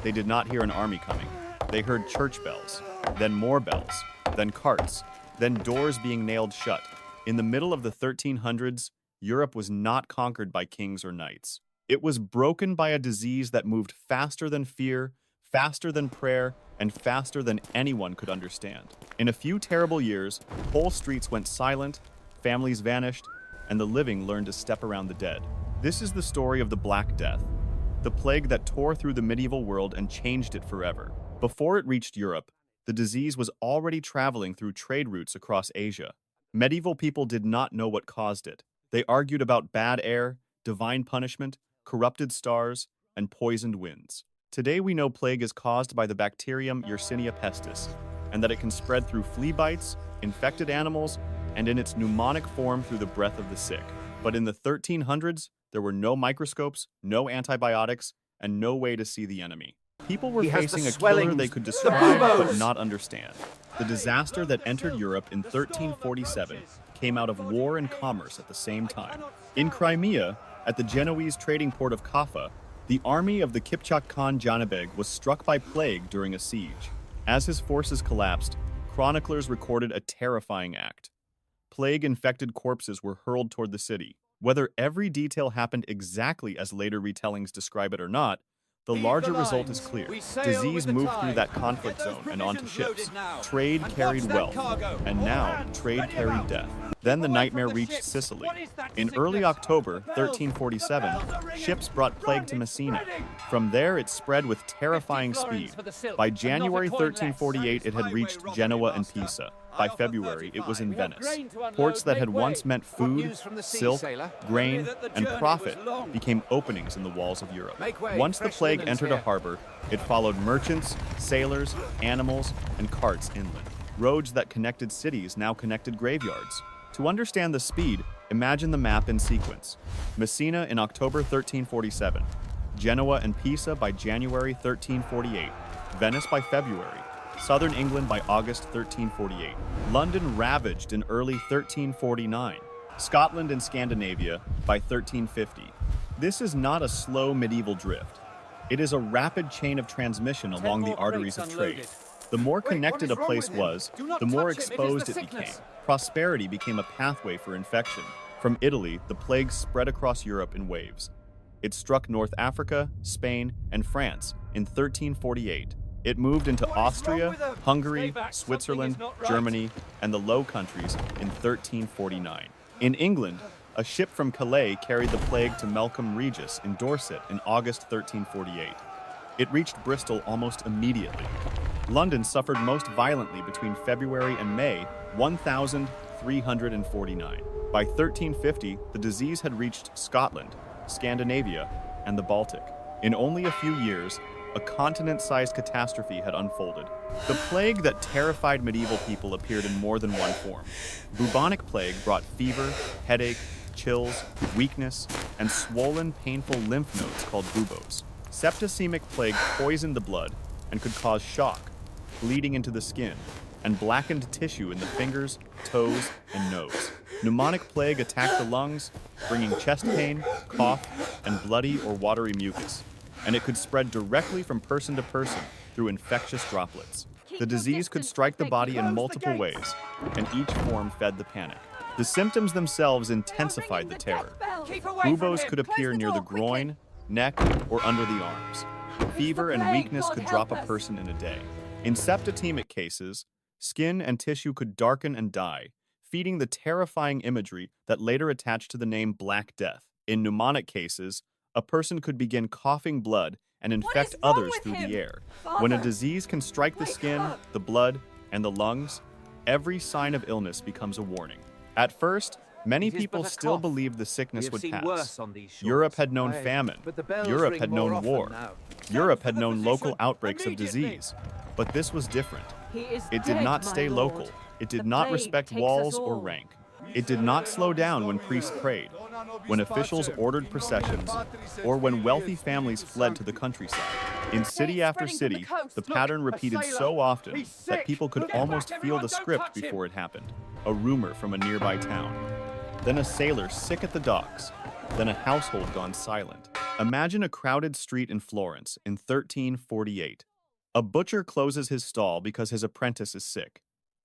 They did not hear an army coming. They heard church bells, then more bells, then carts, then doors being nailed shut. In the middle of the 1300s, Europe was not conquered by kings or knights. It was broken by a disease that moved faster than fear, faster than prayer, and faster than anyone could understand. In a few terrible years, whole streets went silent, families vanished, and the living learned to step around the dead. This is the story of the Black Death, the plague that tore through the medieval world and changed it forever. Before it reached Europe, the disease was already traveling through trade routes across Asia. Medieval people did not know what caused it. They argued about bad air, divine punishment, corrupted stars, and poisoned winds. Today we know plague is caused by the bacterium Yersinia pestis, and that it can spread through flea bites, infected animals, and in its pneumonic form through the breath of the sick. But in the 1300s, there were no microscopes, no antibiotics, and no way to see the enemy. People were facing a killer they could describe but not understand. The disaster that entered Europe in 1347 came out of war and commerce at the same time. In Crimea, at the Genoese trading port of Kaffa, the army of the Kipchak Khan Janibeg was struck by plague during a siege. As his forces collapsed, chroniclers recorded a terrifying act. Plague-infected corpses were hurled toward the city. Whether every detail happened exactly as later retellings describe it or not, the larger result is clear. Disease moved through that conflict zone and onto ships. Trade carried wealth, and now trade carried death. Then the nightmare reached Sicily. In early October 1347, ships brought plague to Messina. From there, it spread with terrifying speed. By January 1348, it had reached Genoa and Pisa. By February, it was in Venice. Ports that had once meant food, silk, grain, and profit became openings in the walls of Europe. Once the plague entered a harbor, it followed merchants, sailors, animals, and carts inland. Roads that connected cities now connected graveyards. To understand the speed, imagine the map in sequence. Messina in October 1347, Genoa and Pisa by January 1348, Venice by February, Southern England by August 1348, London ravaged in early 1349, Scotland and Scandinavia by 1350. This is not a slow medieval drift. It is a rapid chain of transmission along the arteries of trade. The more connected a place was, the more exposed it became. Prosperity became a pathway for infection. From Italy, the plague spread across Europe in waves. It struck North Africa, Spain, and France in 1348. It moved into Austria, Hungary, Switzerland, Germany, and the Low Countries in 1349. In England, a ship from Calais carried the plague to Melcombe Regis in Dorset in August 1348. It reached Bristol almost immediately. London suffered most violently between February and May 1349. By 1350, the disease had reached Scotland, Scandinavia, and the Baltic. In only a few years, a continent-sized catastrophe had unfolded. The plague that terrified medieval people appeared in more than one form. Bubonic plague brought fever, headache, chills, weakness, and swollen, painful lymph nodes called buboes. Septicemic plague poisoned the blood and could cause shock, bleeding into the skin, and blackened tissue in the fingers, toes, and nose. Pneumonic plague attacked the lungs, bringing chest pain, cough, and bloody or watery mucus, and it could spread directly from person to person through infectious droplets. The disease could strike the body in multiple ways, and each form fed the panic. The symptoms themselves intensified the terror. Buboes could appear near the groin, neck, or under the arms. Fever and weakness could drop a person in a day. In septicemic cases, skin and tissue could darken and die, feeding the terrifying imagery that later attached to the name Black Death. In pneumonic cases, a person could begin coughing blood and infect others through the air. When a disease can strike the skin, the blood, and the lungs, every sign of illness becomes a warning. At first, many people still believed the sickness would pass. Europe had known famine. Europe had known war. Europe had known local outbreaks of disease. But this was different. It did not stay local. It did not respect walls or rank. It did not slow down when priests prayed, when officials ordered processions, or when wealthy families fled to the countryside. In city after city, the pattern repeated so often that people could almost feel the script before it happened. A rumor from a nearby town. Then a sailor sick at the docks. Then a household gone silent. Imagine a crowded street in Florence in 1348. A butcher closes his stall because his apprentice is sick.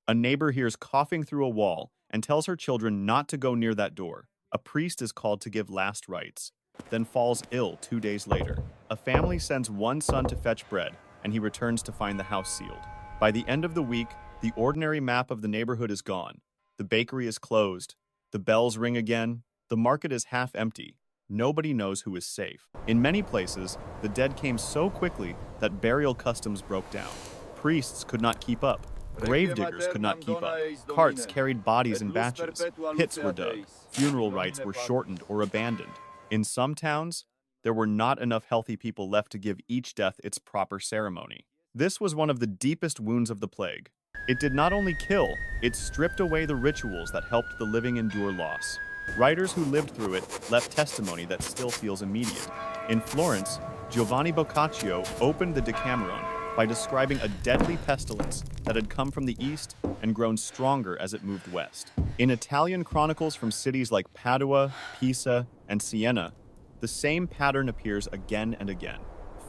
A neighbor hears coughing through a wall and tells her children not to go near that door. A priest is called to give last rites, then falls ill 2 days later. A family sends one son to fetch bread, and he returns to find the house sealed. By the end of the week, the ordinary map of the neighborhood is gone. The bakery is closed. The bells ring again. The market is half empty. Nobody knows who is safe. In many places, the dead came so quickly that burial customs broke down. Priests could not keep up. Gravediggers could not keep up. Carts carried bodies in batches. Pits were dug. Funeral rites were shortened or abandoned. In some towns, there were not enough healthy people left to give each death its proper ceremony. This was one of the deepest wounds of the plague. It did not only kill, it stripped away the rituals that helped the living endure loss. Writers who lived through it left testimony that still feels immediate. In Florence, Giovanni Boccaccio opened the Decameron by describing a deadly pestilence that had come from the east and grown stronger as it moved west. In Italian chronicles from cities like Padua, Pisa, and Siena, the same pattern appears again and again.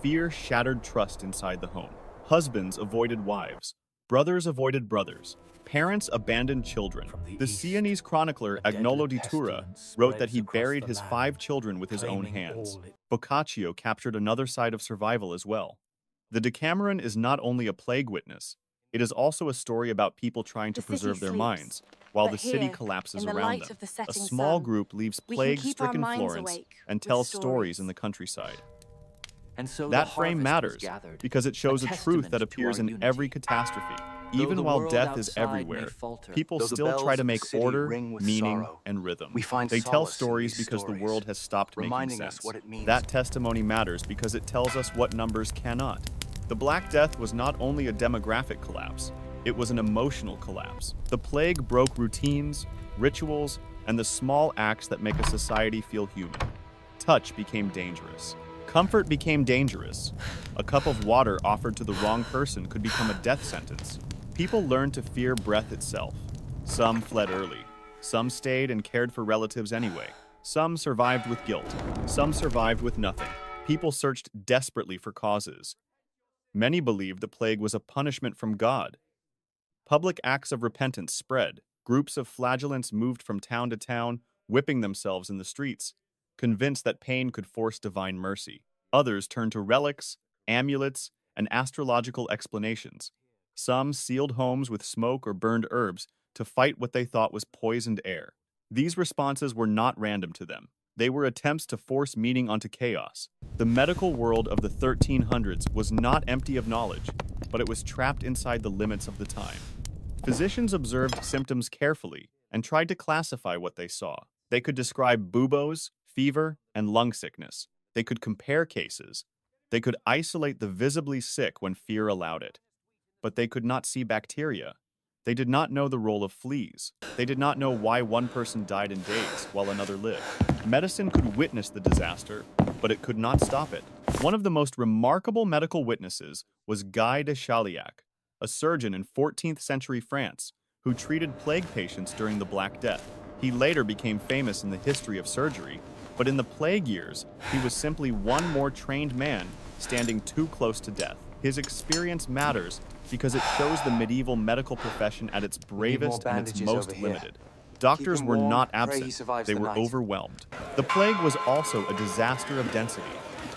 Fear shattered trust inside the home. Husbands avoided wives. Brothers avoided brothers. Parents abandoned children. The Sienese chronicler Agnolo di Tura wrote that he buried his 5 children with his own hands. Boccaccio captured another side of survival as well. The Decameron is not only a plague witness, it is also a story about people trying to preserve their minds, while the city collapses around them. A small group leaves plague-stricken Florence and tells stories in the countryside. That frame matters because it shows a truth that appears in every catastrophe. Even while death is everywhere, people still try to make order, meaning, and rhythm. They tell stories because the world has stopped making sense. That testimony matters because it tells us what numbers cannot. The Black Death was not only a demographic collapse, it was an emotional collapse. The plague broke routines, rituals, and the small acts that make a society feel human. Touch became dangerous. Comfort became dangerous. A cup of water offered to the wrong person could become a death sentence. People learned to fear breath itself. Some fled early. Some stayed and cared for relatives anyway. Some survived with guilt. Some survived with nothing. People searched desperately for causes. Many believed the plague was a punishment from God. Public acts of repentance spread. Groups of flagellants moved from town to town, whipping themselves in the streets, convinced that pain could force divine mercy. Others turned to relics, amulets, and astrological explanations. Some sealed homes with smoke or burned herbs to fight what they thought was poisoned air. These responses were not random to them. They were attempts to force meaning onto chaos. The medical world of the 1300s was not empty of knowledge, but it was trapped inside the limits of the time. Physicians observed symptoms carefully and tried to classify what they saw. They could describe buboes, fever, and lung sickness. They could compare cases. They could isolate the visibly sick when fear allowed it. But they could not see bacteria. They did not know the role of fleas. They did not know why one person died in days while another lived. Medicine could witness the disaster, but it could not stop it. One of the most remarkable medical witnesses was Guy de Chauliac, a surgeon in 14th century France who treated plague patients during the Black Death. He later became famous in the history of surgery, but in the plague years, he was simply one more trained man standing too close to death. His experience matters because it shows the medieval medical profession at its bravest and its most limited. Doctors were not absent, they were overwhelmed. The plague was also a disaster of density.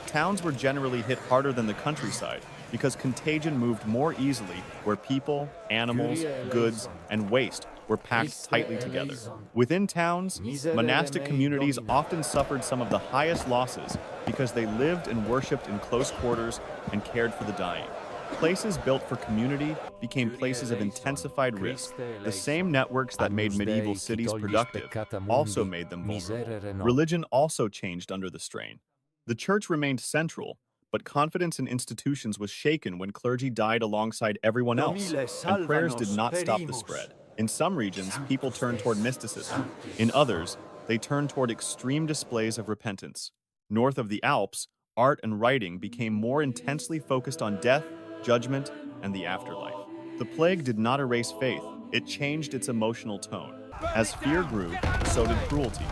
Towns were generally hit harder than the countryside because contagion moved more easily where people, animals, goods, and waste were packed tightly together. Within towns, monastic communities often suffered some of the highest losses because they lived and worshipped in close quarters and cared for the dying. Places built for community became places of intensified risk. The same networks that made medieval cities productive also made them vulnerable. Religion also changed under the strain. The church remained central, but confidence in institutions was shaken when clergy died alongside everyone else, and prayers did not stop the spread. In some regions, people turned toward mysticism. In others, they turned toward extreme displays of repentance. North of the Alps, art and writing became more intensely focused on death, judgment, and the afterlife. The plague did not erase faith, it changed its emotional tone. As fear grew, so did cruelty.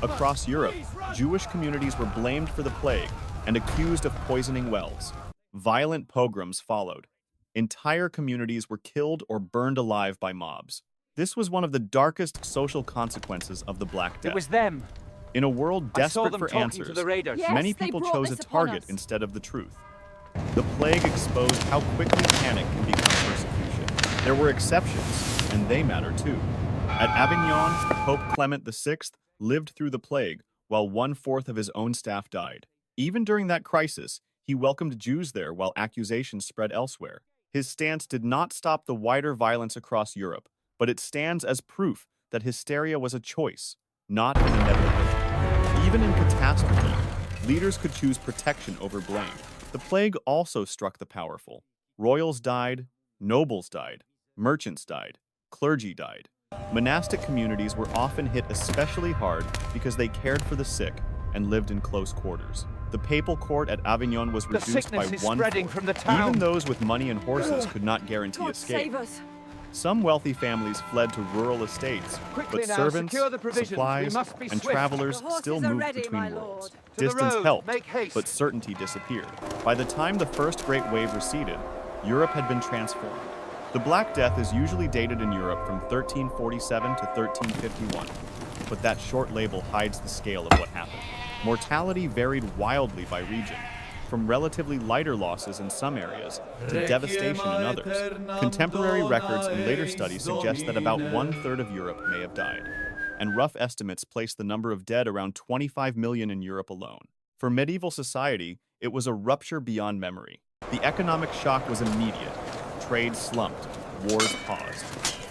Across Europe, Jewish communities were blamed for the plague and accused of poisoning wells. Violent pogroms followed. Entire communities were killed or burned alive by mobs. This was one of the darkest social consequences of the Black Death. It was them. In a world I saw desperate them for talking answers, to the raiders. Yes, many they people brought chose a this upon target us. instead of the truth. The plague exposed how quickly panic can become persecution. There were exceptions, and they matter too. At Avignon, Pope Clement VI lived through the plague, while 1/4 of his own staff died. Even during that crisis, he welcomed Jews there while accusations spread elsewhere. His stance did not stop the wider violence across Europe, but it stands as proof that hysteria was a choice, not an inevitability. Even in catastrophe, leaders could choose protection over blame. The plague also struck the powerful. Royals died, nobles died, merchants died, clergy died. Monastic communities were often hit especially hard because they cared for the sick and lived in close quarters. The papal court at Avignon was The reduced by sickness is 1/4. spreading from the town. Even those with money and horses could not guarantee God escape. save us. Some wealthy families fled to rural estates, Quickly but now, servants, secure the provisions. We supplies, must be and swift. travelers The horses still are moved ready, between my worlds. lord. To the Distance road, helped, make haste. but certainty disappeared. By the time the first great wave receded, Europe had been transformed. The Black Death is usually dated in Europe from 1347 to 1351, but that short label hides the scale of what happened. Mortality varied wildly by region, from relatively lighter losses in some areas to devastation in others. Contemporary records and later studies suggest that about 1/3 of Europe may have died, and rough estimates place the number of dead around 25 million in Europe alone. For medieval society, it was a rupture beyond memory. The economic shock was immediate. Trade slumped, wars paused.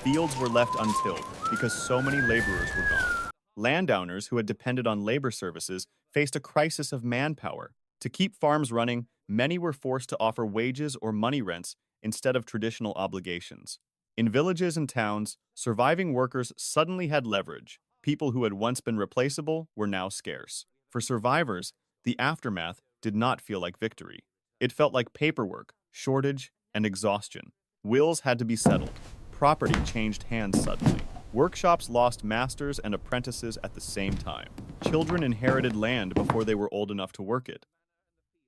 Fields were left untilled because so many laborers were gone. Landowners who had depended on labor services faced a crisis of manpower. To keep farms running, many were forced to offer wages or money rents instead of traditional obligations. In villages and towns, surviving workers suddenly had leverage. People who had once been replaceable were now scarce. For survivors, the aftermath did not feel like victory. It felt like paperwork, shortage, and exhaustion. Wills had to be settled. Property changed hands suddenly. Workshops lost masters and apprentices at the same time. Children inherited land before they were old enough to work it.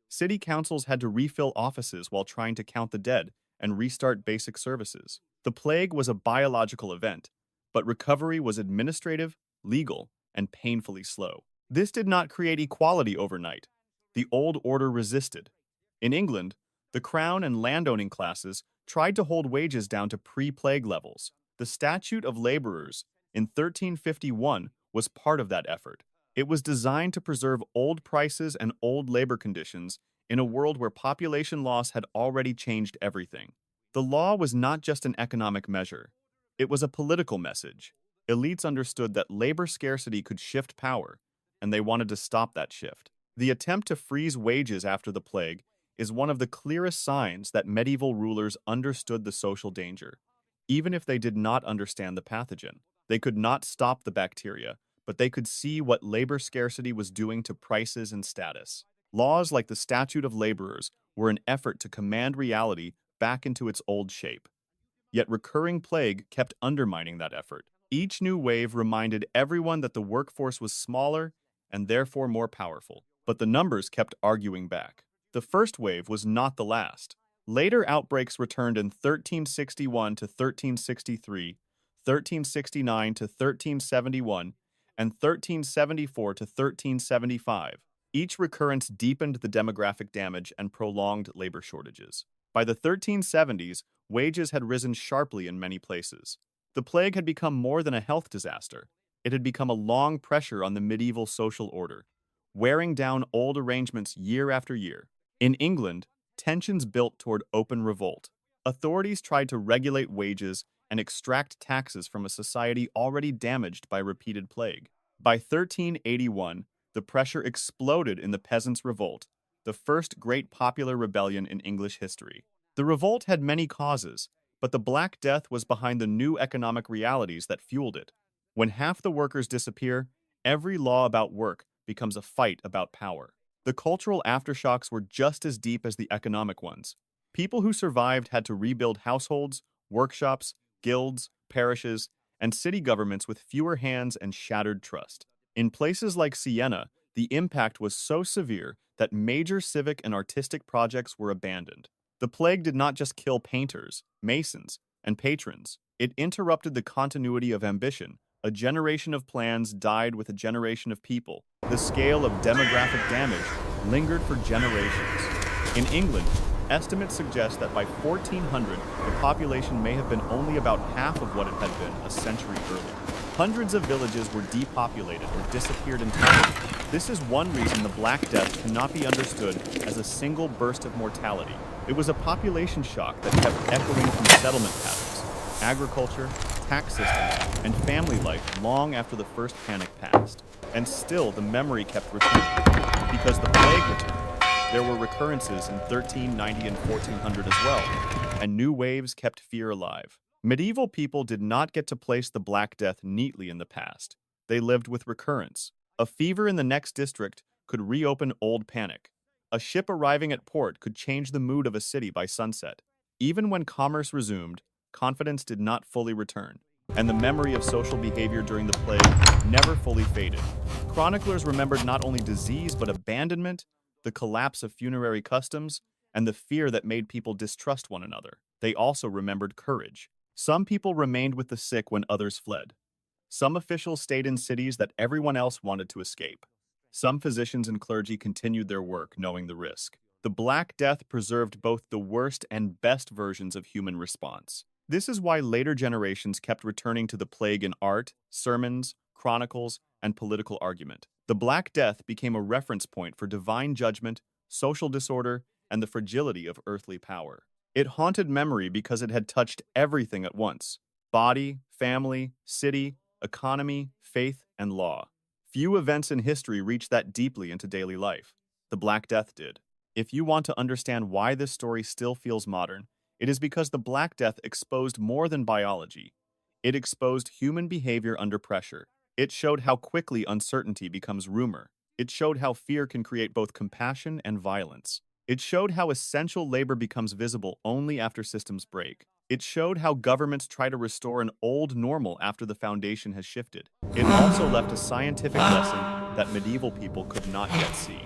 City councils had to refill offices while trying to count the dead and restart basic services. The plague was a biological event, but recovery was administrative, legal, and painfully slow. This did not create equality overnight. The old order resisted. In England, the crown and landowning classes tried to hold wages down to pre-plague levels. The Statute of Laborers in 1351 was part of that effort. It was designed to preserve old prices and old labor conditions in a world where population loss had already changed everything. The law was not just an economic measure. It was a political message. Elites understood that labor scarcity could shift power, and they wanted to stop that shift. The attempt to freeze wages after the plague is one of the clearest signs that medieval rulers understood the social danger. Even if they did not understand the pathogen, they could not stop the bacteria, but they could see what labor scarcity was doing to prices and status. Laws like the Statute of Laborers were an effort to command reality back into its old shape. Yet recurring plague kept undermining that effort. Each new wave reminded everyone that the workforce was smaller and therefore more powerful, but the numbers kept arguing back. The first wave was not the last. Later outbreaks returned in 1361 to 1363, 1369 to 1371, and 1374 to 1375. Each recurrence deepened the demographic damage and prolonged labor shortages. By the 1370s, wages had risen sharply in many places. The plague had become more than a health disaster. It had become a long pressure on the medieval social order, wearing down old arrangements year after year. In England, tensions built toward open revolt. Authorities tried to regulate wages and extract taxes from a society already damaged by repeated plague. By 1381, the pressure exploded in the Peasants' Revolt, the first great popular rebellion in English history. The revolt had many causes, but the Black Death was behind the new economic realities that fueled it. When half the workers disappear, every law about work becomes a fight about power. The cultural aftershocks were just as deep as the economic ones. People who survived had to rebuild households, workshops, guilds, parishes, and city governments with fewer hands and shattered trust. In places like Siena, The impact was so severe that major civic and artistic projects were abandoned. The plague did not just kill painters, masons, and patrons. It interrupted the continuity of ambition. A generation of plans died with a generation of people. The scale of demographic damage lingered for generations. In England, estimates suggest that by 1400, the population may have been only about half of what it had been a century earlier. Hundreds of villages were depopulated or disappeared entirely. This is one reason the Black Death cannot be understood as a single burst of mortality. It was a population shock that kept echoing from settlement patterns, agriculture, tax systems, and family life long after the first panic passed. And still, the memory kept returning. Because the plague returned, there were recurrences in 1390 and 1400 as well, and new waves kept fear alive. Medieval people did not get to place the Black Death neatly in the past. They lived with recurrence. A fever in the next district could reopen old panic. A ship arriving at port could change the mood of a city by sunset. Even when commerce resumed, confidence did not fully return, and the memory of social behavior during the plague never fully faded. Chroniclers remembered not only disease but abandonment, the collapse of funerary customs, and the fear that made people distrust one another. They also remembered courage. Some people remained with the sick when others fled. Some officials stayed in cities that everyone else wanted to escape. Some physicians and clergy continued their work, knowing the risk. The Black Death preserved both the worst and best versions of human response. This is why later generations kept returning to the plague in art, sermons, chronicles, and political argument. The Black Death became a reference point for divine judgment, social disorder, and the fragility of earthly power. It haunted memory because it had touched everything at once: body, family, city, economy, faith, and law. Few events in history reach that deeply into daily life. The Black Death did. If you want to understand why this story still feels modern, it is because the Black Death exposed more than biology. It exposed human behavior under pressure. It showed how quickly uncertainty becomes rumor. It showed how fear can create both compassion and violence. It showed how essential labor becomes visible only after systems break. It showed how governments try to restore an old normal after the foundation has shifted. It also left a scientific lesson that medieval people could not yet see.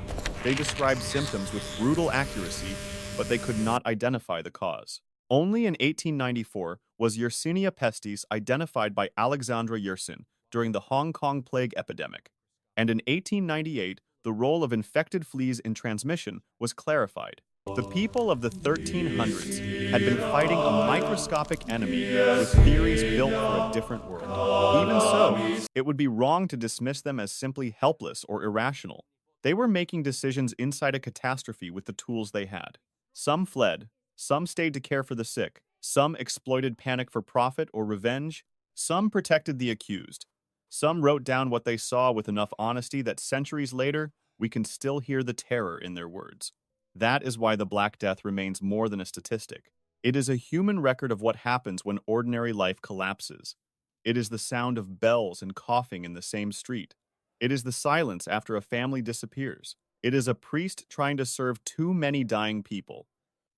They described symptoms with brutal accuracy, but they could not identify the cause. Only in 1894 was Yersinia pestis identified by Alexandra Yersin during the Hong Kong plague epidemic, and in 1898, the role of infected fleas in transmission was clarified. The people of the 1300s had been fighting a microscopic enemy with theories built for a different world. Even so, it would be wrong to dismiss them as simply helpless or irrational. They were making decisions inside a catastrophe with the tools they had. Some fled, some stayed to care for the sick, some exploited panic for profit or revenge, some protected the accused. Some wrote down what they saw with enough honesty that centuries later, we can still hear the terror in their words. That is why the Black Death remains more than a statistic. It is a human record of what happens when ordinary life collapses. It is the sound of bells and coughing in the same street. It is the silence after a family disappears. It is a priest trying to serve too many dying people.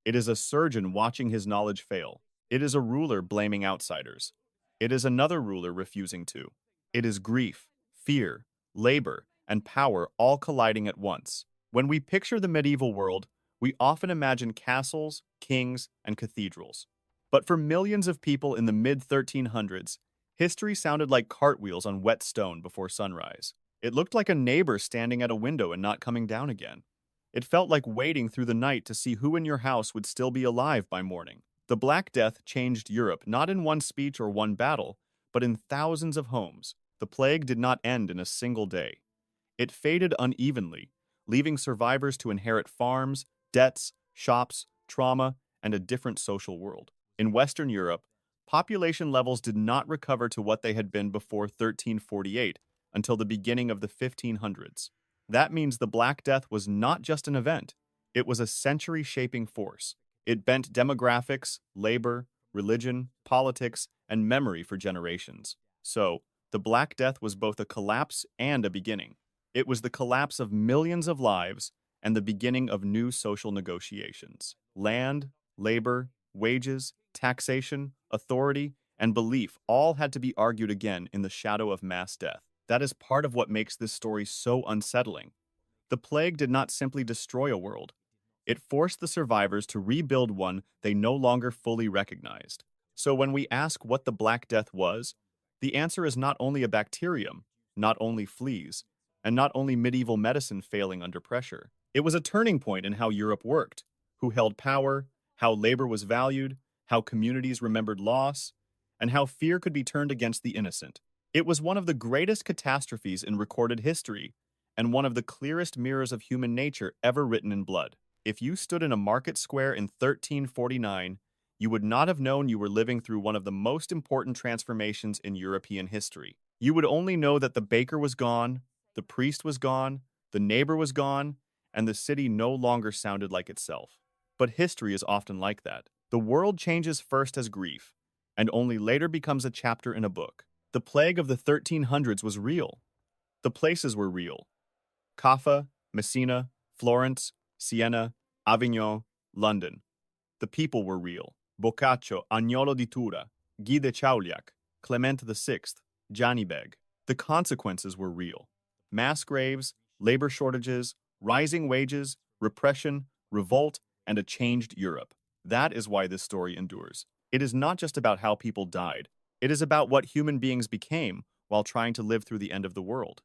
It is a surgeon watching his knowledge fail. It is a ruler blaming outsiders. It is another ruler refusing to. It is grief, fear, labor, and power all colliding at once. When we picture the medieval world, we often imagine castles, kings, and cathedrals. But for millions of people in the mid-1300s, history sounded like cartwheels on wet stone before sunrise. It looked like a neighbor standing at a window and not coming down again. It felt like waiting through the night to see who in your house would still be alive by morning. The Black Death changed Europe not in one speech or one battle, but in thousands of homes. The plague did not end in a single day. It faded unevenly, leaving survivors to inherit farms, debts, shops, trauma, and a different social world. In Western Europe, population levels did not recover to what they had been before 1348 until the beginning of the 1500s. That means the Black Death was not just an event, it was a century-shaping force. It bent demographics, labor, religion, politics, and memory for generations. So, the Black Death was both a collapse and a beginning. It was the collapse of millions of lives and the beginning of new social negotiations. Land, labor, wages, taxation, authority, and belief all had to be argued again in the shadow of mass death. That is part of what makes this story so unsettling. The plague did not simply destroy a world. It forced the survivors to rebuild one they no longer fully recognized. So when we ask what the Black Death was, the answer is not only a bacterium, not only fleas, and not only medieval medicine failing under pressure. It was a turning point in how Europe worked, who held power, how labor was valued, how communities remembered loss, and how fear could be turned against the innocent. It was one of the greatest catastrophes in recorded history, and one of the clearest mirrors of human nature ever written in blood. If you stood in a market square in 1349, you would not have known you were living through one of the most important transformations in European history. You would only know that the baker was gone, the priest was gone, the neighbor was gone, and the city no longer sounded like itself. But history is often like that. The world changes first as grief, and only later becomes a chapter in a book. The plague of the 1300s was real. The places were real. Caffa, Messina, Florence, Siena, Avignon, London. The people were real. Boccaccio, Agnolo di Tura, Guy de Chauliac, Clement VI, Gianni Beg. The consequences were real. Mass graves, labor shortages, rising wages, repression, revolt, and a changed Europe. That is why this story endures. It is not just about how people died. It is about what human beings became while trying to live through the end of the world.